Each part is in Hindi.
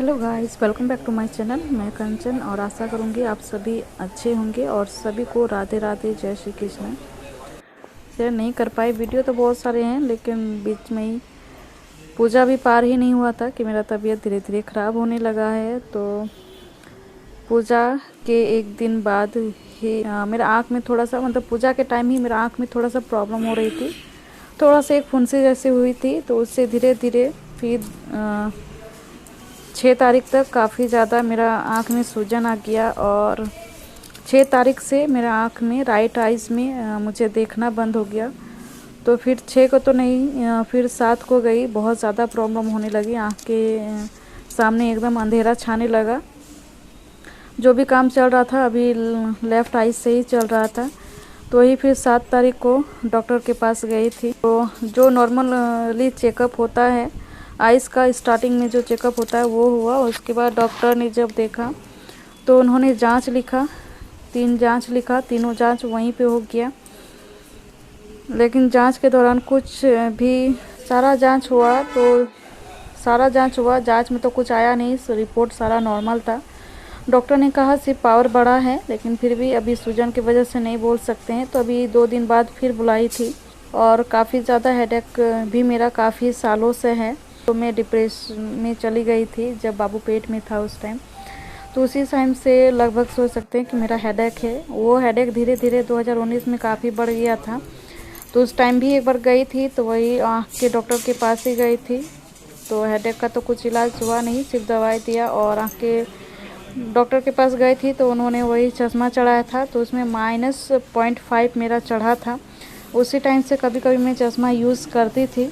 Hello guys, welcome back to my channel. मैं कंचन और आशा करूंगी आप सभी अच्छे होंगे और सभी को राधे राधे, जय श्री कृष्ण। शेयर नहीं कर पाई, वीडियो तो बहुत सारे हैं लेकिन बीच में ही पूजा भी पार ही नहीं हुआ था कि मेरा तबीयत धीरे धीरे ख़राब होने लगा है। तो पूजा के एक दिन बाद ही मेरा आँख में थोड़ा सा पूजा के टाइम ही मेरा आँख में थोड़ा सा प्रॉब्लम हो रही थी, थोड़ा सा एक फुंसी जैसे हुई थी। तो उससे धीरे धीरे फिर 6 तारीख तक काफ़ी ज़्यादा मेरा आँख में सूजन आ गया और 6 तारीख से मेरा आँख में राइट आइज़ में मुझे देखना बंद हो गया। तो फिर 6 को तो नहीं, फिर 7 को गई, बहुत ज़्यादा प्रॉब्लम होने लगी। आँख के सामने एकदम अंधेरा छाने लगा। जो भी काम चल रहा था अभी लेफ़्ट आइज़ से ही चल रहा था। तो वही फिर 7 तारीख को डॉक्टर के पास गई थी। तो जो नॉर्मली चेकअप होता है आइज़ का, स्टार्टिंग में जो चेकअप होता है वो हुआ। उसके बाद डॉक्टर ने जब देखा तो उन्होंने जांच लिखा, 3 जांच लिखा, तीनों जांच वहीं पे हो गया। लेकिन जांच के दौरान कुछ भी सारा जांच हुआ जांच में तो कुछ आया नहीं, रिपोर्ट सारा नॉर्मल था। डॉक्टर ने कहा सिर्फ पावर बढ़ा है, लेकिन फिर भी अभी सूजन की वजह से नहीं बोल सकते हैं। तो अभी 2 दिन बाद फिर बुलाई थी और काफ़ी ज़्यादा हेडेक भी मेरा काफ़ी सालों से है। तो मैं डिप्रेशन में चली गई थी जब बाबू पेट में था उस टाइम। तो उसी टाइम से लगभग सोच सकते हैं कि मेरा हेडेक है। वो हेडेक धीरे धीरे 2019 में काफ़ी बढ़ गया था। तो उस टाइम भी एक बार गई थी, तो वही आँख के डॉक्टर के पास ही गई थी। तो हेडेक का तो कुछ इलाज हुआ नहीं, सिर्फ दवाई दिया। और आँख के डॉक्टर के पास गई थी तो उन्होंने वही चश्मा चढ़ाया था, तो उसमें -0.5 मेरा चढ़ा था। उसी टाइम से कभी कभी मैं चश्मा यूज़ करती थी,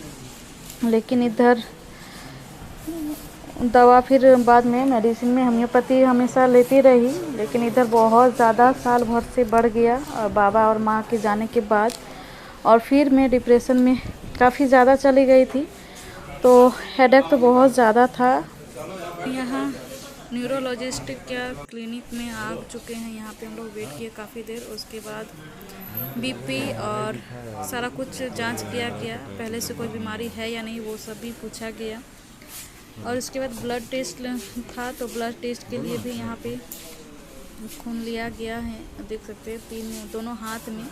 लेकिन इधर दवा फिर बाद में मेडिसिन में होम्योपैथी हमेशा लेती रही, लेकिन इधर बहुत ज़्यादा साल भर से बढ़ गया बाबा और माँ के जाने के बाद। और फिर मैं डिप्रेशन में काफ़ी ज़्यादा चली गई थी। तो हेडेक तो बहुत ज़्यादा था। यहाँ न्यूरोलॉजिस्ट क्या क्लिनिक में आ चुके हैं। यहाँ पे हम लोग वेट किए काफ़ी देर। उसके बाद बीपी और सारा कुछ जांच किया गया, पहले से कोई बीमारी है या नहीं वो सब भी पूछा गया। और उसके बाद ब्लड टेस्ट था, तो ब्लड टेस्ट के लिए भी यहाँ पे खून लिया गया है। देख सकते हैं दोनों हाथ में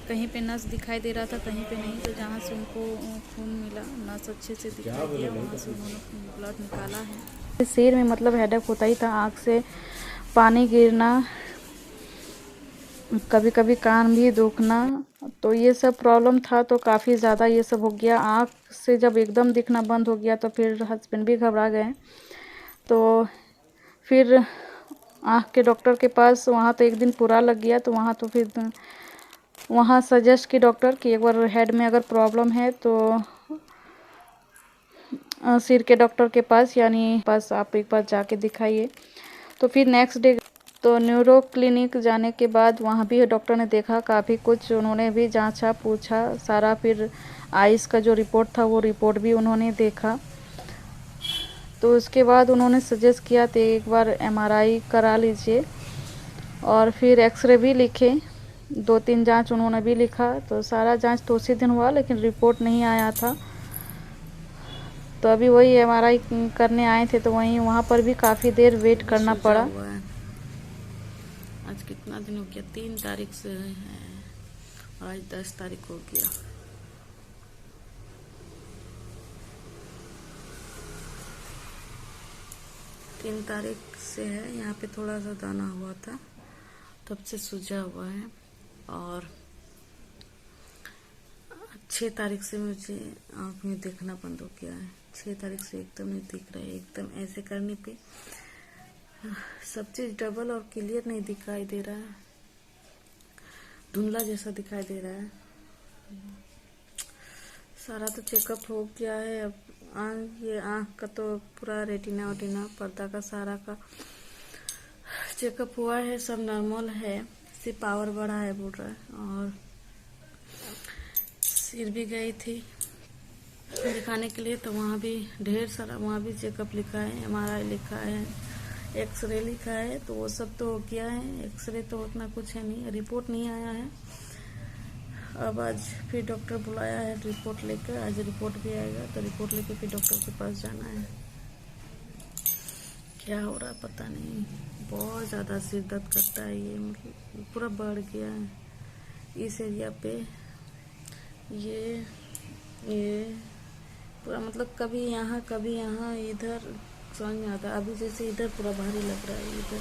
कहीं पे नस दिखाई दे रहा था, कहीं पे नहीं। तो जहाँ से उनको खून मिला, नस अच्छे से दिखाई दिया, वहाँ से उन्होंने ब्लड निकाला है। सिर में हेडेक होता ही था, आँख से पानी गिरना, कभी कभी कान भी दुखना, तो ये सब प्रॉब्लम था। तो काफ़ी ज़्यादा ये सब हो गया। आँख से जब एकदम दिखना बंद हो गया तो फिर हस्बैंड भी घबरा गए। तो फिर आँख के डॉक्टर के पास, वहाँ तो एक दिन पूरा लग गया। तो वहाँ सजेस्ट की डॉक्टर कि एक बार हेड में अगर प्रॉब्लम है तो सिर के डॉक्टर के पास आप एक बार जाके दिखाइए। तो फिर नेक्स्ट डे तो न्यूरो क्लिनिक जाने के बाद वहाँ भी डॉक्टर ने देखा, काफ़ी कुछ उन्होंने भी जांचा पूछा सारा। फिर आइज़ का जो रिपोर्ट था वो रिपोर्ट भी उन्होंने देखा। तो उसके बाद उन्होंने सजेस्ट किया तो एक बार MRI करा लीजिए। और फिर एक्सरे भी लिखे, 2-3 जांच उन्होंने भी लिखा। तो सारा जांच तो उसी दिन हुआ, लेकिन रिपोर्ट नहीं आया था। तो अभी वही MRI करने आए थे, तो वहाँ पर भी काफ़ी देर वेट करना पड़ा। आज कितना दिन हो गया, 3 तारीख से है और आज 10 तारीख हो गया। तीन तारीख से है। यहाँ पे थोड़ा सा दाना हुआ था, तब से सूजा हुआ है। और 6 तारीख से मुझे आँख में देखना बंद हो गया है। 6 तारीख से एकदम नहीं दिख रहा है। एकदम ऐसे करने पे सब चीज डबल और क्लियर नहीं दिखाई दे रहा है, धुंधला जैसा दिखाई दे रहा है। सारा तो चेकअप हो गया है। अब ये आँख का तो पूरा रेटिना वेटिना पर्दा का सारा का चेकअप हुआ है, सब नॉर्मल है, सिर्फ पावर बढ़ा है बोल रहा है। और सिर भी गई थी दिखाने के लिए, तो वहाँ भी ढेर सारा, वहाँ भी चेकअप लिखा है, MRI लिखा है, एक्सरे लिखा है। तो वो सब तो हो गया है। एक्सरे तो उतना कुछ है नहीं, रिपोर्ट नहीं आया है। अब आज फिर डॉक्टर बुलाया है रिपोर्ट लेकर, आज रिपोर्ट भी आएगा। तो रिपोर्ट लेकर फिर डॉक्टर के पास जाना है। क्या हो रहा पता नहीं, बहुत ज़्यादा सिर दर्द करता है ये, मतलब पूरा बढ़ गया है इस एरिया पे। ये पूरा मतलब कभी यहाँ कभी यहाँ, इधर समझ में आता है। अभी जैसे इधर पूरा भारी लग रहा है,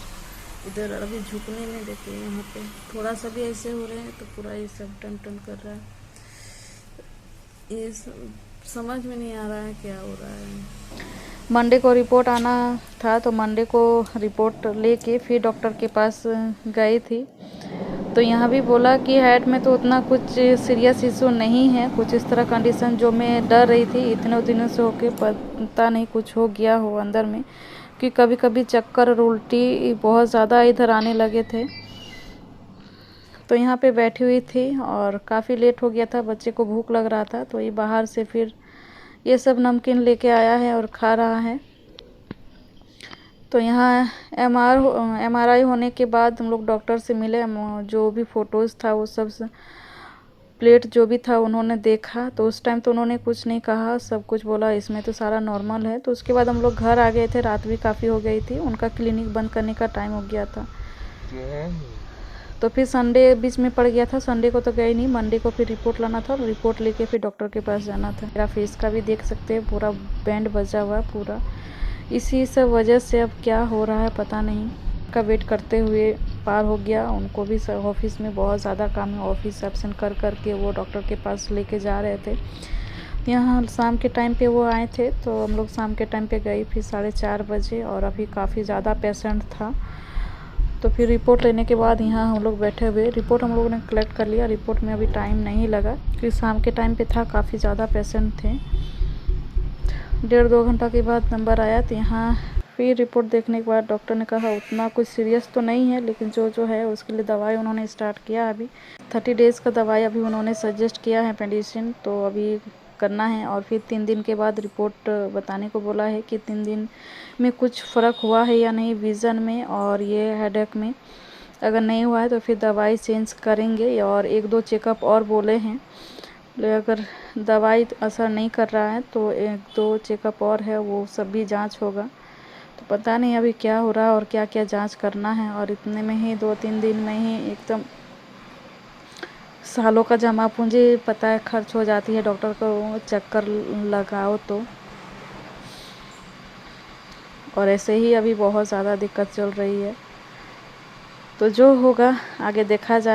इधर अभी झुकने में देखिए, यहाँ पे थोड़ा सा भी ऐसे हो रहे हैं तो पूरा ये सब टन टन कर रहा है। ये समझ में नहीं आ रहा है क्या हो रहा है। मंडे को रिपोर्ट आना था, तो मंडे को रिपोर्ट लेके फिर डॉक्टर के पास गई थी। तो यहाँ भी बोला कि हेड में तो उतना कुछ सीरियस इशू नहीं है, कुछ इस तरह कंडीशन जो मैं डर रही थी इतने दिनों से होके, पता नहीं कुछ हो गया हो अंदर में, कि कभी कभी चक्कर और उल्टी बहुत ज़्यादा इधर आने लगे थे। तो यहाँ पे बैठी हुई थी और काफ़ी लेट हो गया था, बच्चे को भूख लग रहा था, तो ये बाहर से फिर ये सब नमकीन लेके आया है और खा रहा है। तो यहाँ MRI होने के बाद हम लोग डॉक्टर से मिले, जो भी फ़ोटोज़ था वो सब प्लेट जो भी था उन्होंने देखा, तो उस टाइम तो उन्होंने कुछ नहीं कहा, सब कुछ बोला इसमें तो सारा नॉर्मल है। तो उसके बाद हम लोग घर आ गए थे, रात भी काफ़ी हो गई थी, उनका क्लिनिक बंद करने का टाइम हो गया था। तो फिर संडे बीच में पड़ गया था, संडे को तो गए नहीं, मंडे को फिर रिपोर्ट लाना था और रिपोर्ट लेके फिर डॉक्टर के पास जाना था। मेरा फेस का भी देख सकते हैं, पूरा बैंड बजा हुआ है पूरा। इसी सब वजह से अब क्या हो रहा है पता नहीं, का वेट करते हुए पार हो गया। उनको भी ऑफिस में बहुत ज़्यादा काम है, ऑफिस एब्सेंट कर करके वो डॉक्टर के पास लेके जा रहे थे। यहाँ शाम के टाइम पे वो आए थे, तो हम लोग शाम के टाइम पे गए फिर 4:30 बजे, और अभी काफ़ी ज़्यादा पेशेंट था। तो फिर रिपोर्ट लेने के बाद यहाँ हम लोग बैठे हुए, रिपोर्ट हम लोगों ने कलेक्ट कर लिया। रिपोर्ट में अभी टाइम नहीं लगा क्योंकि शाम के टाइम पे था, काफ़ी ज़्यादा पेशेंट थे। 1.5-2 घंटा के बाद नंबर आया। तो यहाँ फिर रिपोर्ट देखने के बाद डॉक्टर ने कहा उतना कुछ सीरियस तो नहीं है, लेकिन जो है उसके लिए दवाई उन्होंने स्टार्ट किया। अभी 30 डेज़ का दवाई अभी उन्होंने सजेस्ट किया है, मेडिसिन तो अभी करना है, और फिर 3 दिन के बाद रिपोर्ट बताने को बोला है कि 3 दिन में कुछ फ़र्क हुआ है या नहीं विज़न में और ये हेडेक में। अगर नहीं हुआ है तो फिर दवाई चेंज करेंगे, और 1-2 चेकअप और बोले हैं। अगर दवाई असर नहीं कर रहा है तो 1-2 चेकअप और है, वो सब भी जांच होगा। तो पता नहीं अभी क्या हो रहा है और क्या क्या जांच करना है, और इतने में ही 2-3 दिन में ही एकदम सालों का जमा पूंजी पता है खर्च हो जाती है डॉक्टर को चक्कर लगाओ तो। और ऐसे ही अभी बहुत ज़्यादा दिक्कत चल रही है, तो जो होगा आगे देखा जाए।